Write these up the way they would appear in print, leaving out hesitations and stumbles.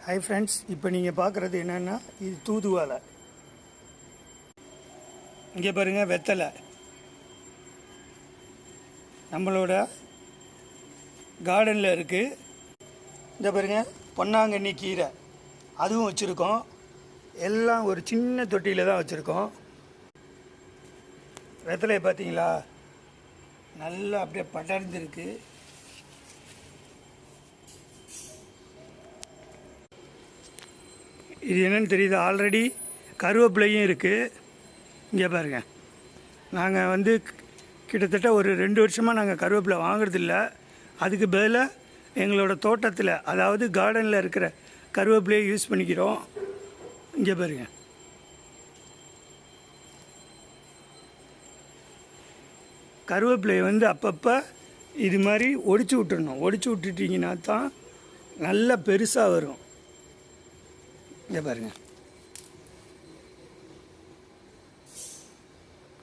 Hi friends, இப்போ நீங்கள் பார்க்குறது என்னென்னா இது தூதுவளை. இங்கே பாருங்கள், வெத்தலை. நம்மளோட கார்டனில் இருக்குது. இந்த பாருங்கள், பொன்னாங்கண்ணி கீரை அதுவும் வச்சுருக்கோம். எல்லாம் ஒரு சின்ன தொட்டியில் தான் வச்சுருக்கோம். வெத்தலையை பார்த்தீங்களா, நல்லா அப்படியே படர்ந்துருக்கு. இது என்னென்னு தெரியுது, ஆல்ரெடி கருவேப்பிலையும் இருக்குது. இங்கே பாருங்கள், நாங்கள் கிட்டத்தட்ட ஒரு 2 வருஷமாக நாங்கள் கருவேப்பிலை வாங்குறதில்ல. அதுக்கு பதிலாக எங்களோட தோட்டத்தில், அதாவது கார்டனில் இருக்கிற கருவேப்பிலையை யூஸ் பண்ணிக்கிறோம். இங்கே பாருங்கள், கருவேப்பிலையை அப்பப்போ இது மாதிரி ஒடிச்சு விட்டுறணும். ஒடிச்சு விட்டுட்டிங்கன்னா தான் நல்லா பெருசாக வரும். இங்கே பாருங்கள்,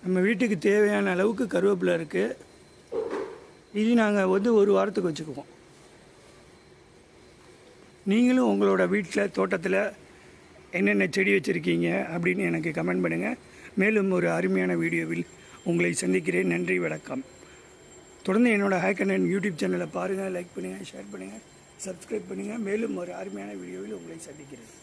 நம்ம வீட்டுக்கு தேவையான அளவுக்கு கருவேப்பிலை இருக்குது. இது நாங்கள் 1 வாரத்துக்கு வச்சுக்குவோம். நீங்களும் உங்களோட வீட்டில் தோட்டத்தில் என்னென்ன செடி வச்சுருக்கீங்க அப்படின்னு எனக்கு கமெண்ட் பண்ணுங்கள். மேலும் ஒரு அருமையான வீடியோவில் உங்களை சந்திக்கிறேன். நன்றி, வணக்கம். தொடர்ந்து என்னோடய ஹேக்கண்ணன் யூடியூப் சேனலை பாருங்கள், லைக் பண்ணுங்கள், ஷேர் பண்ணுங்கள், சப்ஸ்கிரைப் பண்ணுங்கள். மேலும் ஒரு அருமையான வீடியோவில் உங்களை சந்திக்கிறேன்.